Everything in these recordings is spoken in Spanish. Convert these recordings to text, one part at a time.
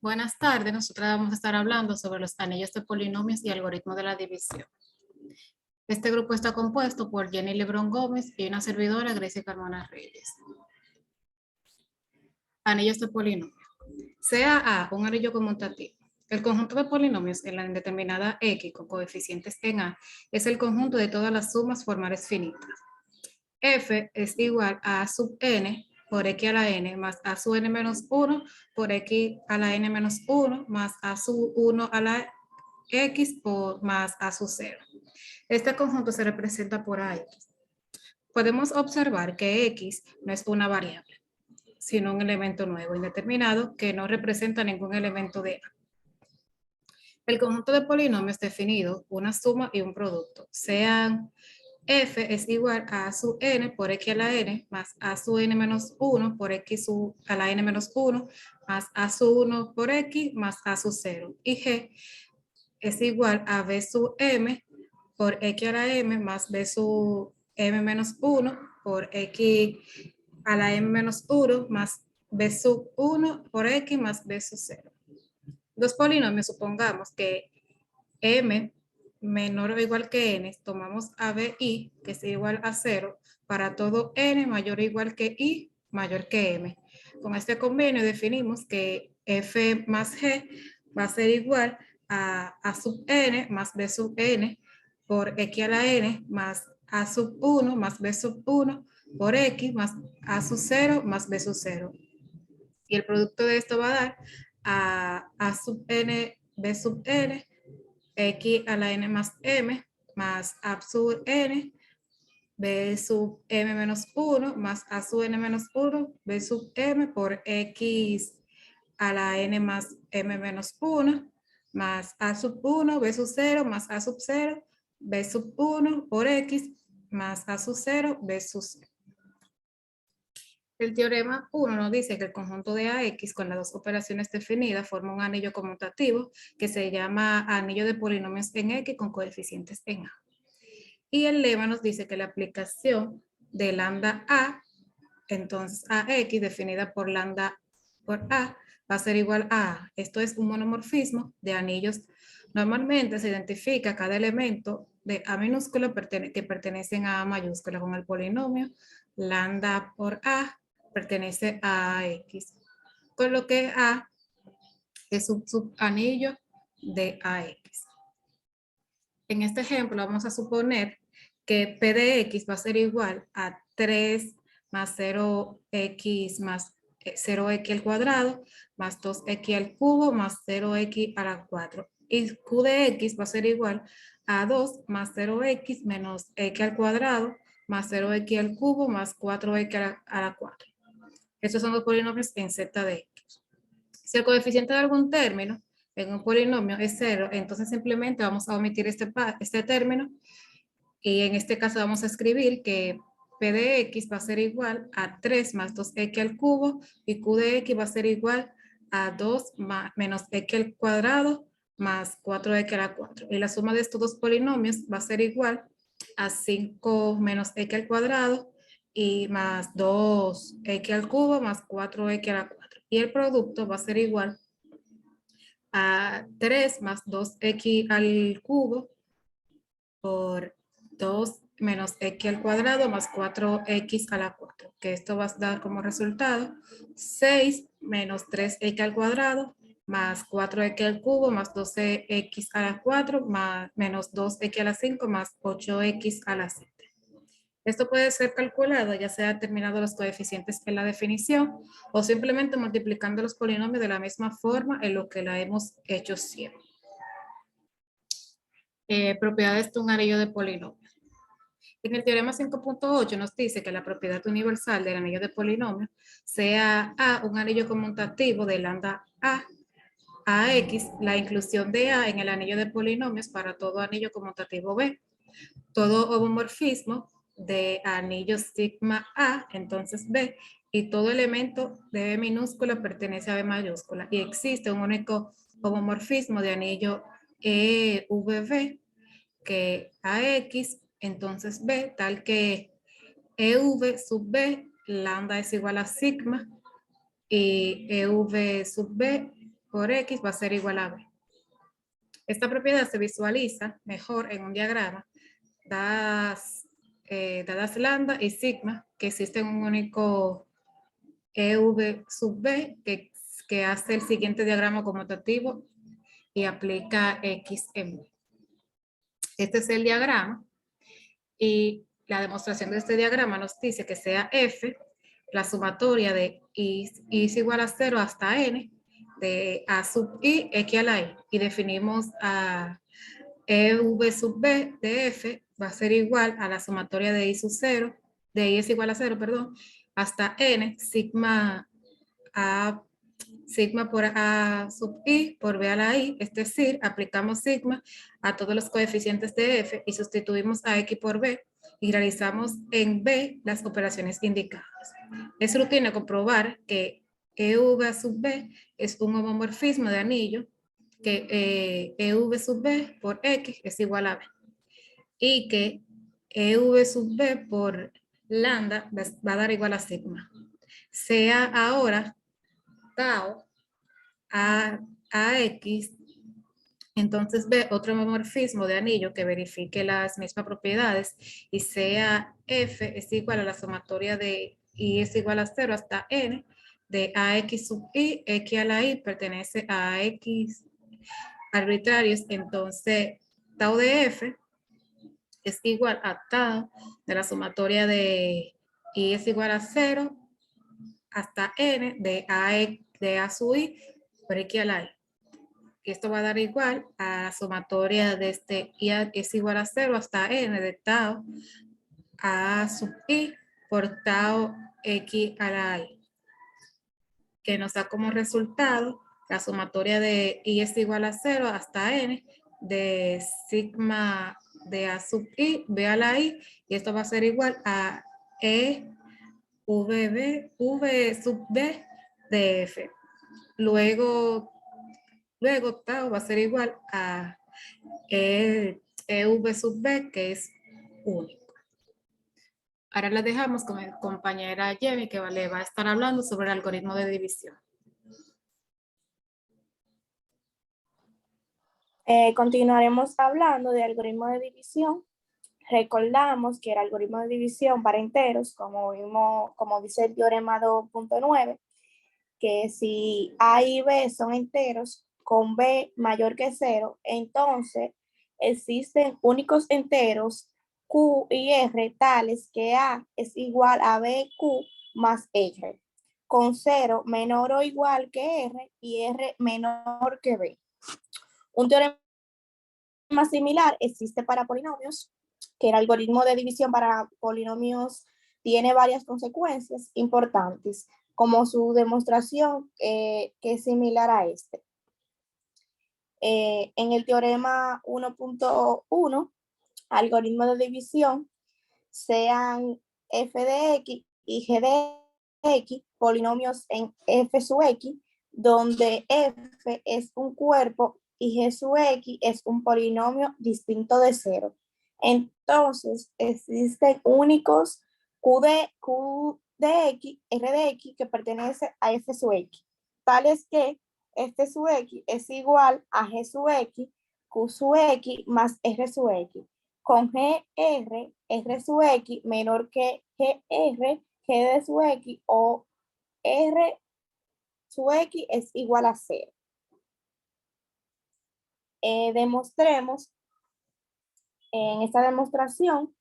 Buenas tardes, nosotros vamos a estar hablando sobre los anillos de polinomios y algoritmos de la división. Este grupo está compuesto por Jenny Lebrón Gómez y una servidora, Grecia Carmona Reyes. Anillos de polinomio. Sea A un anillo conmutativo. El conjunto de polinomios en la indeterminada X con coeficientes en A es el conjunto de todas las sumas formales finitas. F es igual a A sub n por X a la n más A sub n menos 1 por X a la n menos 1 más A sub 1 a la X por más A sub 0. Este conjunto se representa por AX. Podemos observar que X no es una variable, sino un elemento nuevo indeterminado que no representa ningún elemento de A. El conjunto de polinomios definido, una suma y un producto, sean F es igual a sub n por X a la n más A sub n menos 1 por X sub a la n menos 1 más A sub 1 por X más A sub 0. Y G es igual a B sub m por X a la m más B sub m menos 1 por X a la m menos 1 más B sub 1 por X más B sub 0. Los polinomios, supongamos que m menor o igual que n, tomamos a bi, que es igual a 0, para todo n mayor o igual que i, mayor que m. Con este convenio definimos que f más g va a ser igual a sub n más b sub n por x a la n más a sub 1 más b sub 1 por x más a sub 0 más b sub 0. Y el producto de esto va a dar a sub n b sub n x a la n más m más a sub n b sub m menos 1 más a sub n menos 1 b sub m por x a la n más m menos 1 más a sub 1 b sub 0 más a sub 0 b sub 1 por x más a sub 0 b sub 0. El teorema 1 nos dice que el conjunto de AX con las dos operaciones definidas forma un anillo conmutativo que se llama anillo de polinomios en X con coeficientes en A. Y el lema nos dice que la aplicación de lambda A, entonces AX definida por lambda por A, va a ser igual a A. Esto es un monomorfismo de anillos. Normalmente se identifica cada elemento de A minúsculo que pertenecen a A mayúscula con el polinomio lambda por A pertenece a X, con lo que A es un subanillo de AX. En este ejemplo vamos a suponer que P de X va a ser igual a 3 más 0x más 0x al cuadrado más 2x al cubo más 0x a la 4. Y Q de X va a ser igual a 2 más 0x menos x al cuadrado más 0x al cubo más 4x a la 4. Estos son los polinomios en z de x. Si el coeficiente de algún término en un polinomio es 0, entonces simplemente vamos a omitir este término y en este caso vamos a escribir que P de X va a ser igual a 3 más 2x al cubo y Q de X va a ser igual a 2 menos x al cuadrado más 4x a la 4. Y la suma de estos dos polinomios va a ser igual a 5 menos x al cuadrado y más 2x al cubo más 4x a la 4. Y el producto va a ser igual a 3 más 2x al cubo por 2 menos x al cuadrado más 4x a la 4, que esto va a dar como resultado 6 menos 3x al cuadrado más 4x al cubo más 12x a la 4 más menos 2x a la 5 más 8x a la 7. Esto puede ser calculado ya sea determinado los coeficientes en la definición o simplemente multiplicando los polinomios de la misma forma en lo que la hemos hecho siempre. Propiedades de un anillo de polinomios. En el teorema 5.8 nos dice que la propiedad universal del anillo de polinomio sea A un anillo conmutativo de lambda a X, la inclusión de A en el anillo de polinomios para todo anillo conmutativo B. Todo homomorfismo de anillo sigma A, entonces B, y todo elemento de B minúscula pertenece a B mayúscula. Y existe un único homomorfismo de anillo EVB, que AX, entonces B, tal que EV sub B, lambda es igual a sigma, y EV sub B por X va a ser igual a B. Esta propiedad se visualiza mejor en un diagrama, dadas lambda y sigma, que existe un único EV sub B que hace el siguiente diagrama conmutativo y aplica X en B. Este es el diagrama y la demostración de este diagrama nos dice que sea F la sumatoria de I es igual a 0 hasta N de A sub I, X a la I. Y definimos a EV sub B de F va a ser igual a la sumatoria de I sub 0, de I es igual a 0, perdón, hasta N, sigma por A sub I por B a la I, es decir, aplicamos sigma a todos los coeficientes de F y sustituimos a X por B y realizamos en B las operaciones indicadas. Es rutina comprobar que EV sub B es un homomorfismo de anillo, que EV sub B por X es igual a B y que EV sub B por lambda va a dar igual a sigma. Sea ahora tau a X, entonces B otro homomorfismo de anillo que verifique las mismas propiedades y sea F es igual a la sumatoria de I es igual a 0 hasta N de AX sub I, X a la I pertenece a X arbitrarios, entonces tau de F es igual a tau de la sumatoria de I es igual a 0 hasta N de A sub I por X a la I. Esto va a dar igual a la sumatoria de este I es igual a 0 hasta N de tau A sub I por tau X a la I, que nos da como resultado la sumatoria de I es igual a 0 hasta N de sigma de A sub I, B a la I, y esto va a ser igual a E V sub B de F. Luego tau va a ser igual a EV sub B, que es único. Ahora la dejamos con mi compañera Jenny, que le va a estar hablando sobre el algoritmo de división. Continuaremos hablando de algoritmo de división. Recordamos que el algoritmo de división para enteros, como dice el teorema 2.9, que si A y B son enteros con B mayor que 0, entonces existen únicos enteros Q y R tales que A es igual a BQ más R, con 0 menor o igual que R y R menor que B. Un teorema similar existe para polinomios, que el algoritmo de división para polinomios tiene varias consecuencias importantes, como su demostración que es similar a este. En el teorema 1.1, algoritmo de división, sean f de x y g de x, polinomios en f sub x, donde f es un cuerpo y g sub x es un polinomio distinto de 0. Entonces, existen únicos q de x, r de x, que pertenece a f sub x, tales que f sub x es igual a g sub x, q sub x más r sub x, con gr, r sub x menor que gr, g de sub x o r sub x es igual a 0. Demostremos en esta demostración.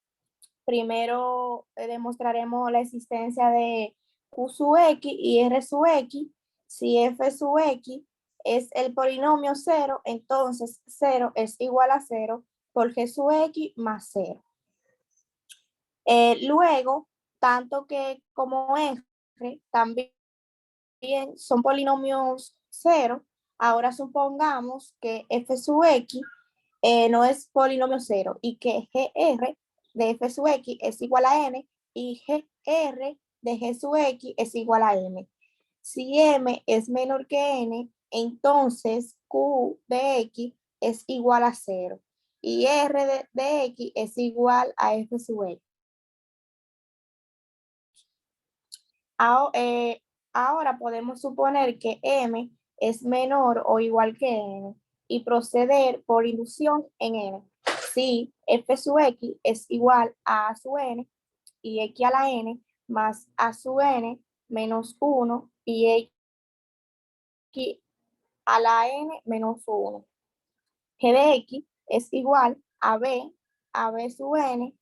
Primero demostraremos la existencia de q sub x y r sub x. Si f sub x es el polinomio 0, entonces 0 es igual a 0 por g sub x más 0. Luego, tanto que como r también son polinomios 0, ahora supongamos que f sub x no es polinomio 0 y que gr de f sub x es igual a n y gr de g sub x es igual a m. Si m es menor que n, entonces q de x es igual a 0 y R de X es igual a F sub X. Ahora podemos suponer que M es menor o igual que N y proceder por inducción en N. Si F sub X es igual a A sub N y X a la N más A sub N menos 1 y X a la N menos 1. G de X es igual a B sub N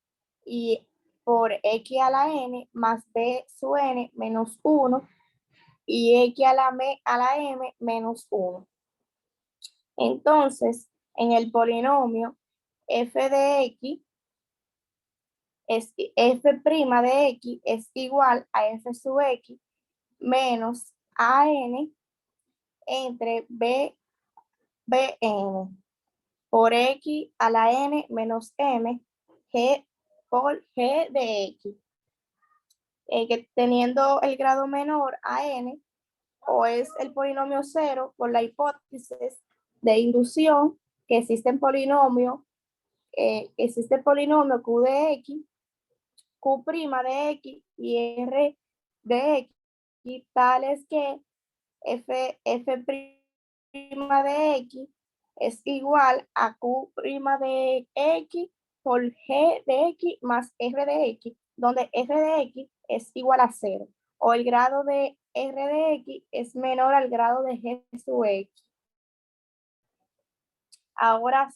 y por X a la N más B sub N menos 1 y X a la M menos 1. Entonces, en el polinomio f de X, f' de X es igual a f sub X menos AN entre BN por X a la N menos M G por G de X. Que teniendo el grado menor a N, o es el polinomio cero por la hipótesis de inducción que existe el polinomio Q de X, Q' de X y R de X, tales que F' de X es igual a Q' de X por G de X más R de X, donde R de X es igual a 0, o el grado de R de X es menor al grado de G sub X. Ahora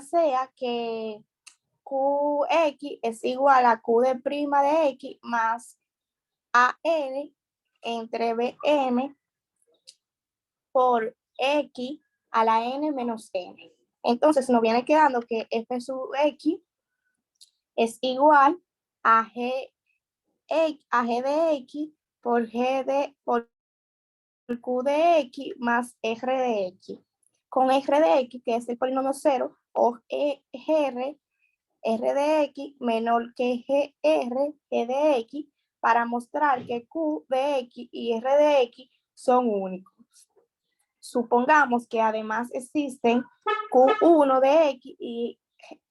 sea que QX es igual a Q de prima de X más AN entre BM por X a la N menos N. Entonces nos viene quedando que F sub X es igual a G de X por Q de X más R de X. Con R de X, que es el polinomio cero, o R de X menor que G de X, para mostrar que Q de X y R de X son únicos. Supongamos que además existen Q1 de X y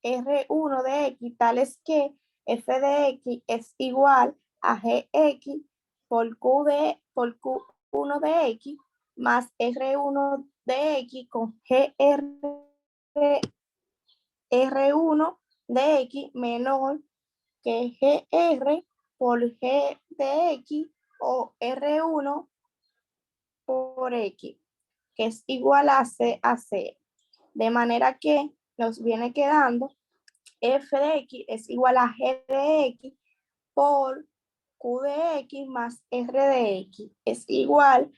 R1 de X, tales que F de X es igual a Gx por Q1 de X más R1 de X con R1 de X menor que GR por G de X o R1 por X, que es igual a C. De manera que nos viene quedando F de X es igual a G de X por Q de X más R de X. Es igual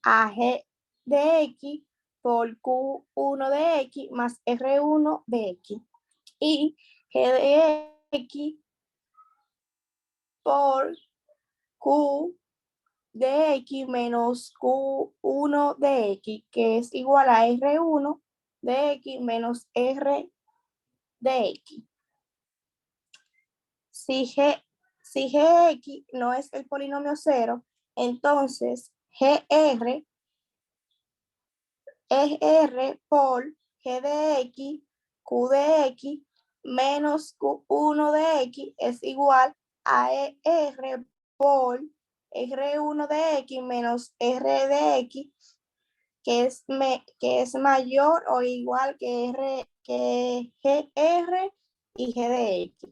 a G de X por Q1 de X más R1 de X. Y G de X por Q de X menos Q1 de X, que es igual a R1 de X menos R de X. Si Gx no es el polinomio cero, entonces GR es R por G de X, Q de X menos Q1 de X es igual a R por R1 de X menos R de X, que es mayor o igual que GR y G de X.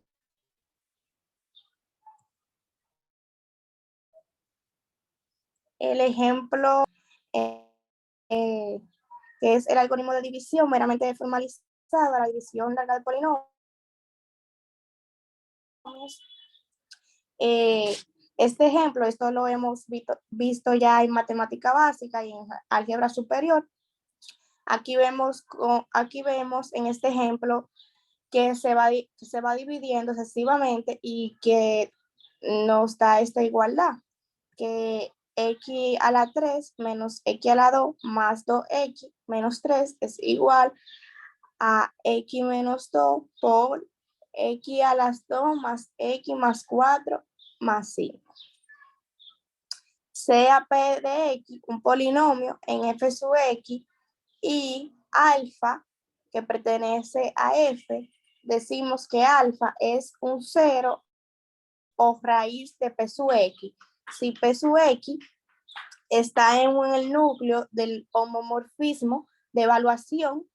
El ejemplo que es el algoritmo de división meramente formalizada, la división larga de polinomios. Este ejemplo, esto lo hemos visto ya en matemática básica y en álgebra superior. Aquí vemos en este ejemplo que se va dividiendo excesivamente y que nos da esta igualdad, que X a la 3 menos X a la 2 más 2X menos 3 es igual a X menos 2 por X a las 2 más X más 4 más 5. sea P de X un polinomio en f sub X y alfa, que pertenece a f, decimos que alfa es un cero o raíz de P sub X. Si P sub X está en el núcleo del homomorfismo de evaluación,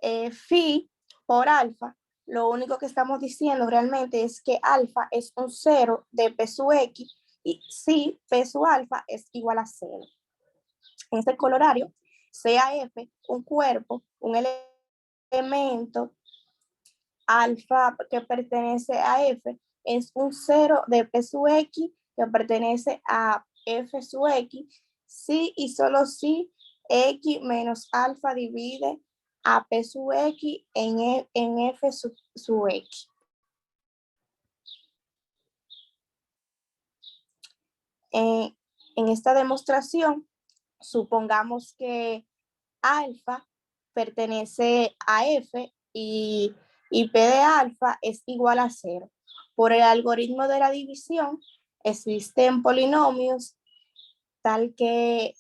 phi por alfa, lo único que estamos diciendo realmente es que alfa es un cero de P sub X y si P sub alfa es igual a cero. En este colorario, sea F un cuerpo, un elemento, alfa que pertenece a F es un cero de P sub X que pertenece a F sub X, si y solo si X menos alfa divide a P sub X en F sub X. En esta demostración, supongamos que alfa pertenece a F y P de alfa es igual a 0. Por el algoritmo de la división, existen polinomios tal que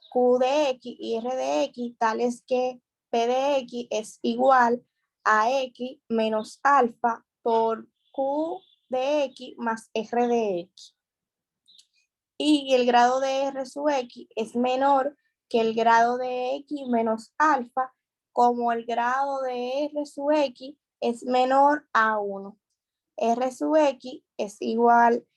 Q de X y R de X, tales que P de X es igual a X menos alfa por Q de X más R de X. Y el grado de R sub X es menor que el grado de X menos alfa, como el grado de R sub X es menor a 1. R sub X es igual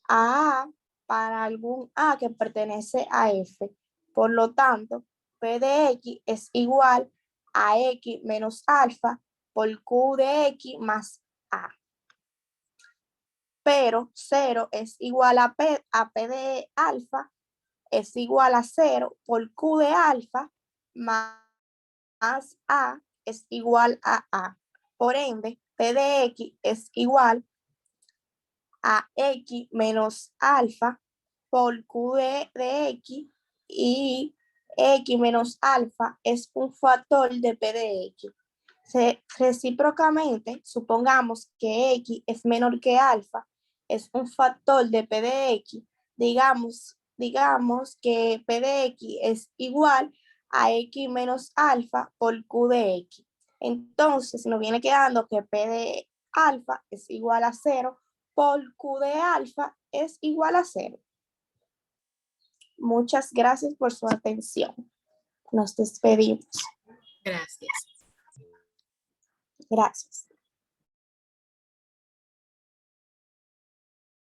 a para algún A que pertenece a F. Por lo tanto, P de X es igual a X menos alfa por Q de X más A. Pero 0 es igual a P de alfa es igual a 0 por Q de alfa más A es igual a A. Por ende, P de X es igual a X menos alfa por Q de X y X menos alfa es un factor de P de X. Recíprocamente, supongamos que X es menor que alfa, es un factor de P de X, digamos que P de X es igual a X menos alfa por Q de X. Entonces nos viene quedando que P de alfa es igual a 0 por Q de alfa es igual a 0. Muchas gracias por su atención. Nos despedimos. Gracias. Gracias.